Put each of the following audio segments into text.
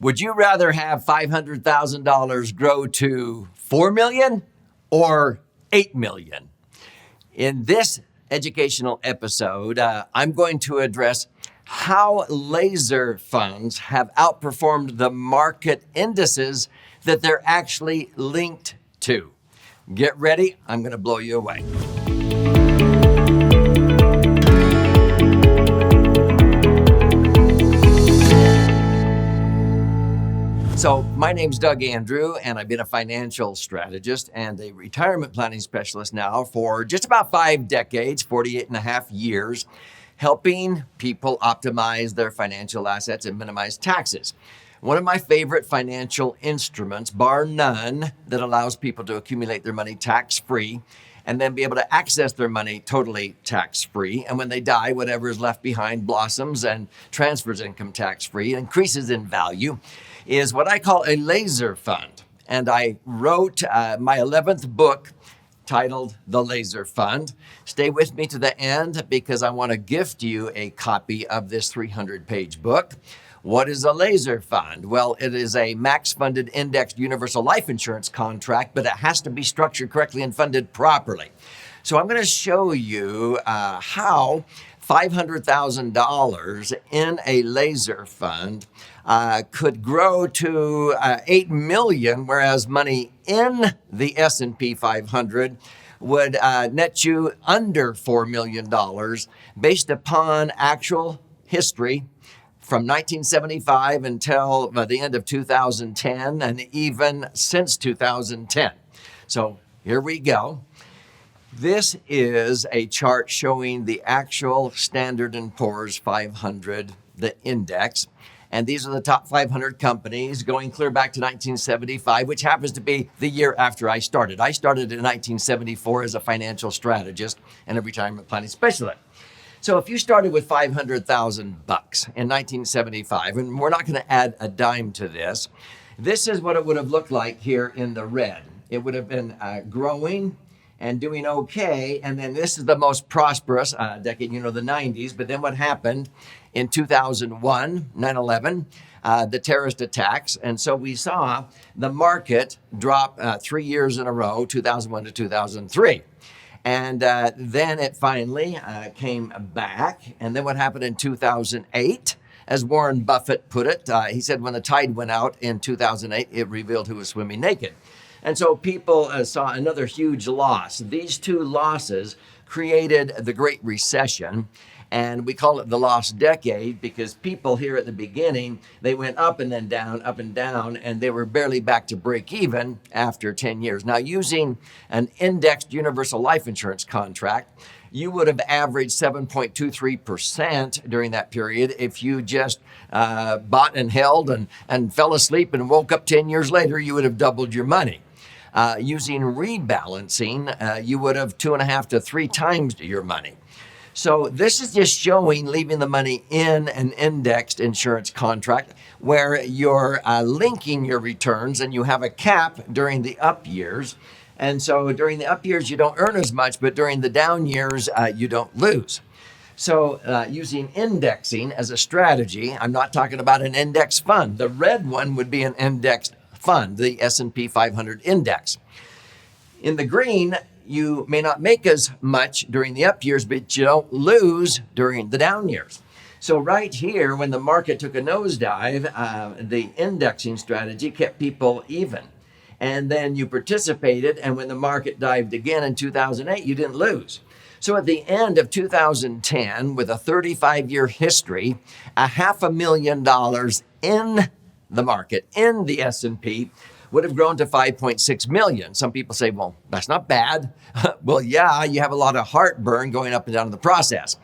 Would you rather have $500,000 grow to $4 million or $8 million? In this educational episode, I'm going to address how laser funds have outperformed the market indices that they're actually linked to. Get ready, I'm going to blow you away. So my name's Doug Andrew, and I've been a financial strategist and a retirement planning specialist now for just about 5 decades, 48 and a half years, helping people optimize their financial assets and minimize taxes. One of my favorite financial instruments, bar none, that allows people to accumulate their money tax-free and then be able to access their money totally tax-free. And when they die, whatever is left behind blossoms and transfers income tax-free, increases in value, is what I call a laser fund. And I wrote my 11th book titled The Laser Fund. Stay with me to the end because I want to gift you a copy of this 300-page book. What is a laser fund? Well, it is a max-funded indexed universal life insurance contract, but it has to be structured correctly and funded properly. So I'm going to show you how $500,000 in a laser fund could grow to $8 million, whereas money in the S&P 500 would net you under $4 million based upon actual history from 1975 until the end of 2010 and even since 2010. So here we go. This is a chart showing the actual Standard & Poor's 500, the index. And these are the top 500 companies going clear back to 1975, which happens to be the year after I started. I started in 1974 as a financial strategist and a retirement planning specialist. So if you started with $500,000 in 1975, and we're not going to add a dime to this, this is what it would have looked like here in the red. It would have been growing and doing okay. And then this is the most prosperous decade, the 90s. But then what happened in 2001, 9/11, the terrorist attacks. And so we saw the market drop 3 years in a row, 2001 to 2003. And then it finally came back. And then what happened in 2008? As Warren Buffett put it, he said when the tide went out in 2008, it revealed who was swimming naked. And so people saw another huge loss. These two losses created the Great Recession. And we call it the lost decade because people here at the beginning, they went up and then down, and they were barely back to break even after 10 years. Now, using an indexed universal life insurance contract, you would have averaged 7.23% during that period if you just bought and held and fell asleep and woke up 10 years later, you would have doubled your money. Using rebalancing, you would have 2.5 to 3 times your money. So this is just showing leaving the money in an indexed insurance contract where you're linking your returns and you have a cap during the up years. And so during the up years, you don't earn as much, but during the down years, you don't lose. So using indexing as a strategy, I'm not talking about an index fund. The red one would be an indexed fund, the S&P 500 index. In the green, you may not make as much during the up years, but you don't lose during the down years. So right here, when the market took a nosedive, the indexing strategy kept people even. And then you participated, and when the market dived again in 2008, you didn't lose. So at the end of 2010, with a 35-year history, $500,000 in the market, in the S&P, would have grown to 5.6 million. Some people say, well, that's not bad. Well, yeah, you have a lot of heartburn going up and down in the process.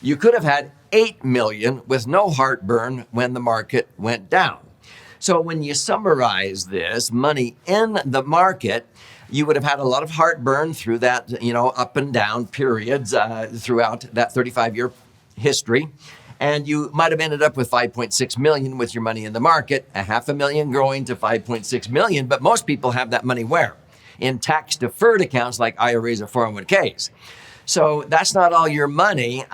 You could have had 8 million with no heartburn when the market went down. So when you summarize this, money in the market, you would have had a lot of heartburn through that, up and down periods throughout that 35-year history. And you might have ended up with 5.6 million with your money in the market, $500,000 growing to 5.6 million. But most people have that money where? In tax deferred accounts like IRAs or 401ks. So that's not all your money.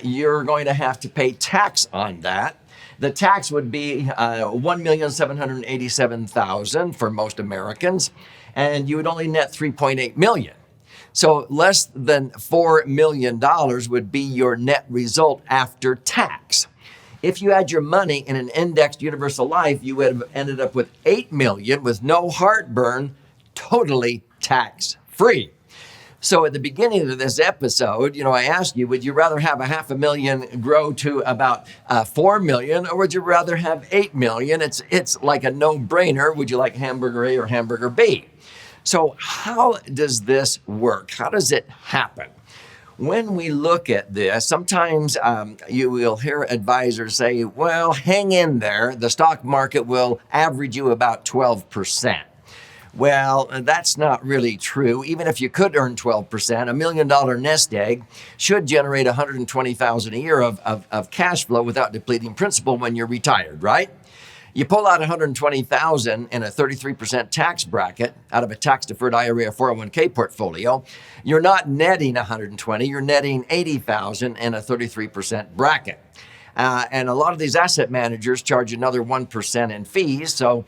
You're going to have to pay tax on that. the tax would be $1,787,000 for most Americans, and you would only net $3.8 million. So less than $4 million would be your net result after tax. If you had your money in an indexed universal life, you would have ended up with $8 million with no heartburn, totally tax-free. So at the beginning of this episode, I asked you, would you rather have $500,000 grow to about $4 million, or would you rather have $8 million? It's like a no-brainer. Would you like hamburger A or hamburger B? So how does this work? How does it happen? When we look at this, sometimes you will hear advisors say, well, hang in there. The stock market will average you about 12%. Well, that's not really true. Even if you could earn 12%, $1 million nest egg should generate $120,000 a year of cash flow without depleting principal when you're retired, right? You pull out $120,000 in a 33% tax bracket out of a tax-deferred IRA or 401k portfolio. You're not netting $120,000, you're netting $80,000 in a 33% bracket. And a lot of these asset managers charge another 1% in fees, so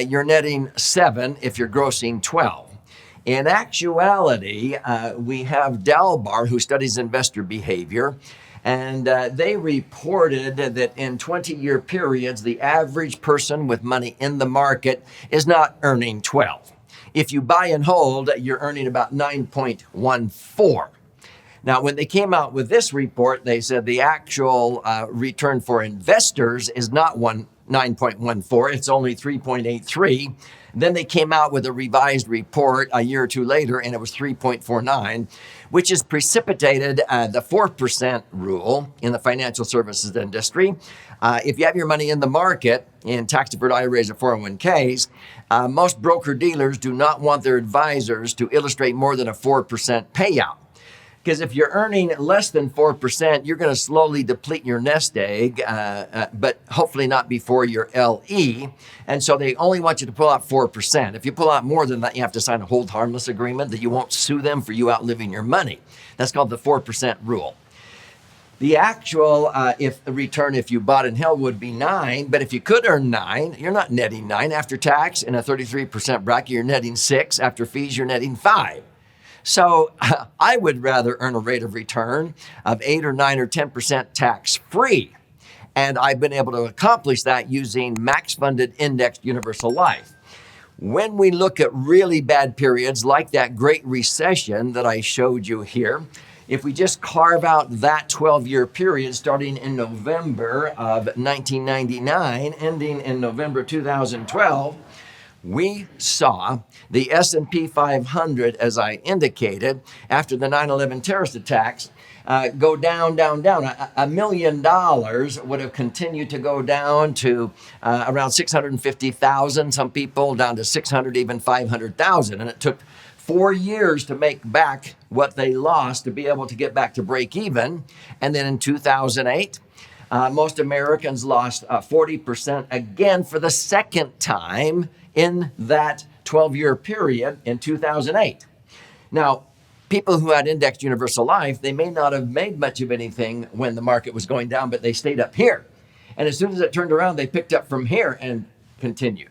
you're netting $7,000 if you're grossing $12,000. In actuality, we have Dalbar, who studies investor behavior, and they reported that in 20-year periods, the average person with money in the market is not earning 12. If you buy and hold, you're earning about 9.14. Now, when they came out with this report, they said the actual return for investors is not 9.14, it's only 3.83. Then they came out with a revised report a year or two later, and it was 3.49, which has precipitated the 4% rule in the financial services industry. If you have your money in the market in tax-deferred IRAs or 401ks, most broker-dealers do not want their advisors to illustrate more than a 4% payout. Because if you're earning less than 4%, you're going to slowly deplete your nest egg, but hopefully not before your LE. And so they only want you to pull out 4%. If you pull out more than that, you have to sign a hold harmless agreement that you won't sue them for you outliving your money. That's called the 4% rule. The actual return if you bought and held would be 9, but if you could earn 9, you're not netting 9 after tax. In a 33% bracket, you're netting 6. After fees, you're netting 5. So I would rather earn a rate of return of 8 or 9 or 10% tax-free. And I've been able to accomplish that using max-funded indexed universal life. When we look at really bad periods like that Great Recession that I showed you here, if we just carve out that 12-year period starting in November of 1999, ending in November 2012, we saw the S&P 500, as I indicated, after the 9/11 terrorist attacks, go down. $1 million would have continued to go down to around 650,000. Some people down to 600, even 500,000. And it took 4 years to make back what they lost to be able to get back to break even. And then in 2008, most Americans lost 40% again for the second time in that 12-year period in 2008. Now, people who had indexed universal life, they may not have made much of anything when the market was going down, but they stayed up here. And as soon as it turned around, they picked up from here and continued.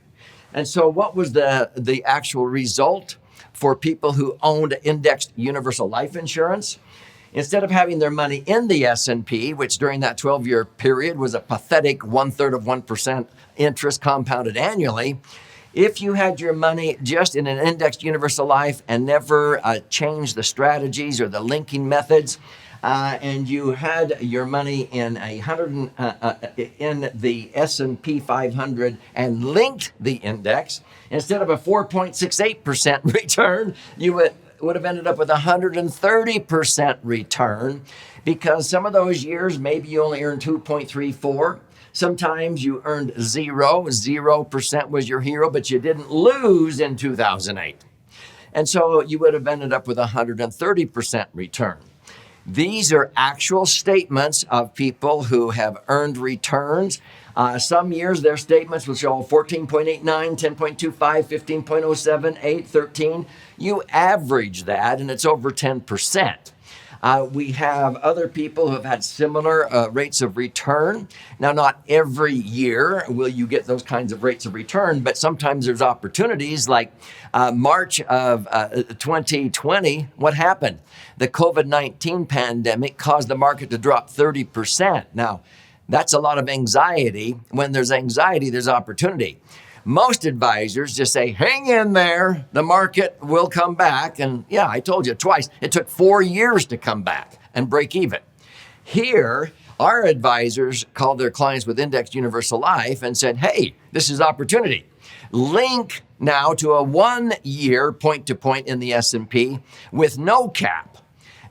And so what was the actual result for people who owned indexed universal life insurance? Instead of having their money in the S&P, which during that 12-year period was a pathetic 1/3 of 1% interest compounded annually, if you had your money just in an indexed universal life and never changed the strategies or the linking methods, and you had your money in in the S&P 500 and linked the index, instead of a 4.68% return, you would have ended up with 130% return, because some of those years maybe you only earned 2.34. Sometimes you earned 0% was your hero, but you didn't lose in 2008. And so you would have ended up with 130% return. These are actual statements of people who have earned returns. Some years their statements will show 14.89, 10.25, 15.07, 8, 13. You average that and it's over 10%. We have other people who have had similar rates of return. Now, not every year will you get those kinds of rates of return, but sometimes there's opportunities like March of 2020. What happened? The COVID-19 pandemic caused the market to drop 30%. Now, that's a lot of anxiety. When there's anxiety, there's opportunity. Most advisors just say, hang in there, the market will come back. And yeah, I told you twice, it took 4 years to come back and break even. Here, our advisors called their clients with Indexed Universal Life and said, hey, this is opportunity. Link now to a 1 year point to point in the S&P with no cap.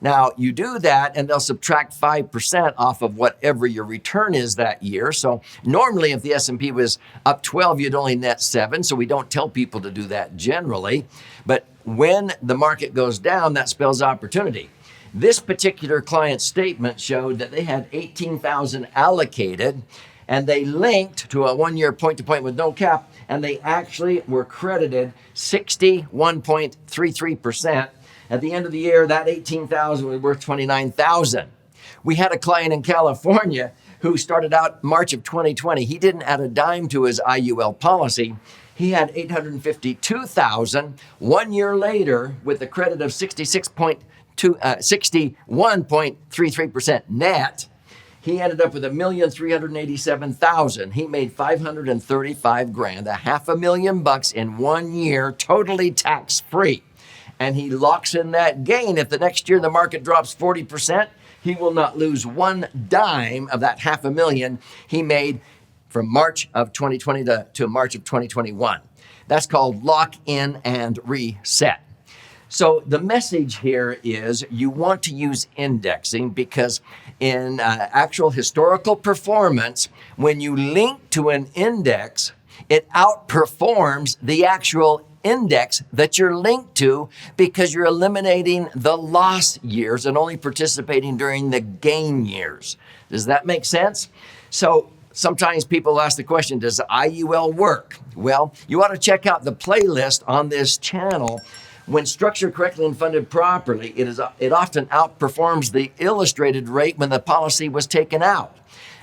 Now, you do that, and they'll subtract 5% off of whatever your return is that year. So normally, if the S&P was up 12, you'd only net 7. So we don't tell people to do that generally. But when the market goes down, that spells opportunity. This particular client statement showed that they had $18,000 allocated, and they linked to a 1 year point to point with no cap, and they actually were credited 61.33%. At the end of the year, that $18,000 was worth $29,000. We had a client in California who started out March of 2020. He didn't add a dime to his IUL policy. He had $852,000. 1 year later, with a credit of 61.33% net, he ended up with $1,387,000. He made $535,000, $500,000 in 1 year, totally tax-free. And he locks in that gain. If the next year the market drops 40%, he will not lose one dime of that $500,000 he made from March of 2020 to March of 2021. That's called lock in and reset. So the message here is you want to use indexing because in actual historical performance, when you link to an index, it outperforms the actual index that you're linked to because you're eliminating the loss years and only participating during the gain years. Does that make sense? So sometimes people ask the question, does IUL work? Well, you ought to check out the playlist on this channel. When structured correctly and funded properly, it often outperforms the illustrated rate when the policy was taken out.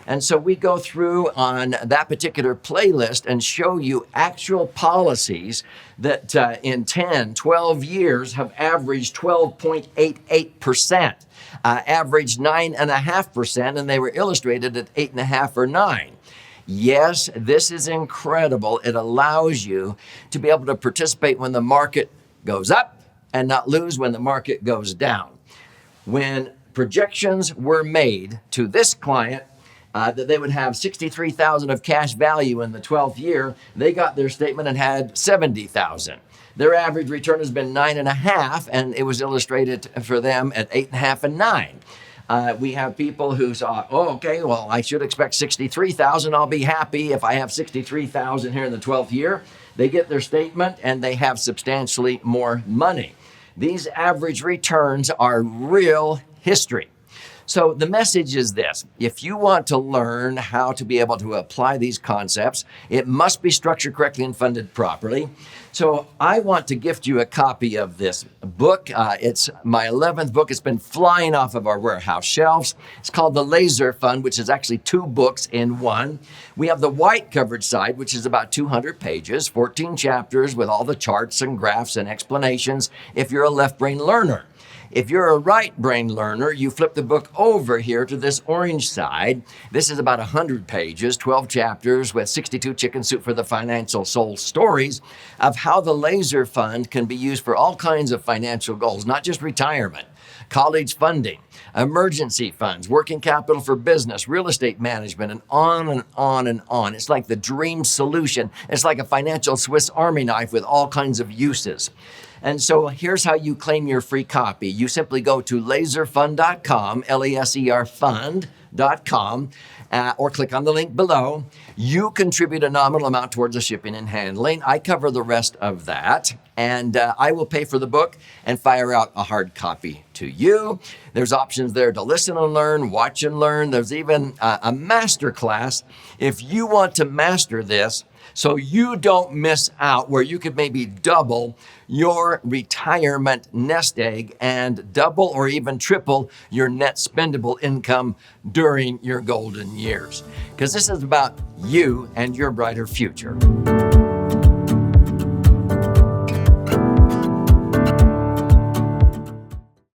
And so we go through on that particular playlist and show you actual policies that in 10, 12 years have averaged 12.88%, averaged 9.5%, and they were illustrated at 8.5 or 9. Yes, this is incredible. It allows you to be able to participate when the market goes up and not lose when the market goes down. When projections were made to this client, that they would have $63,000 of cash value in the 12th year, they got their statement and had $70,000. Their average return has been 9.5, and it was illustrated for them at 8.5 and 9. We have people who saw, okay, well, I should expect $63,000. I'll be happy if I have $63,000 here in the 12th year. They get their statement and they have substantially more money. These average returns are real history. So the message is this: if you want to learn how to be able to apply these concepts, it must be structured correctly and funded properly. So I want to gift you a copy of this book. It's my 11th book. It's been flying off of our warehouse shelves. It's called the LASERFund, which is actually 2 books in one. We have the white covered side, which is about 200 pages, 14 chapters with all the charts and graphs and explanations if you're a left brain learner. If you're a right brain learner, you flip the book over here to this orange side. This is about 100 pages, 12 chapters with 62 chicken soup for the financial soul stories of how the LASERFund can be used for all kinds of financial goals, not just retirement, college funding, emergency funds, working capital for business, real estate management, and on and on and on. It's like the dream solution. It's like a financial Swiss Army knife with all kinds of uses. And so here's how you claim your free copy. You simply go to laserfund.com, LASERfund.com, or click on the link below. You contribute a nominal amount towards the shipping and handling. I cover the rest of that, and I will pay for the book and fire out a hard copy to to you. There's options there to listen and learn, watch and learn. There's even a master class if you want to master this so you don't miss out, where you could maybe double your retirement nest egg and double or even triple your net spendable income during your golden years. Because this is about you and your brighter future.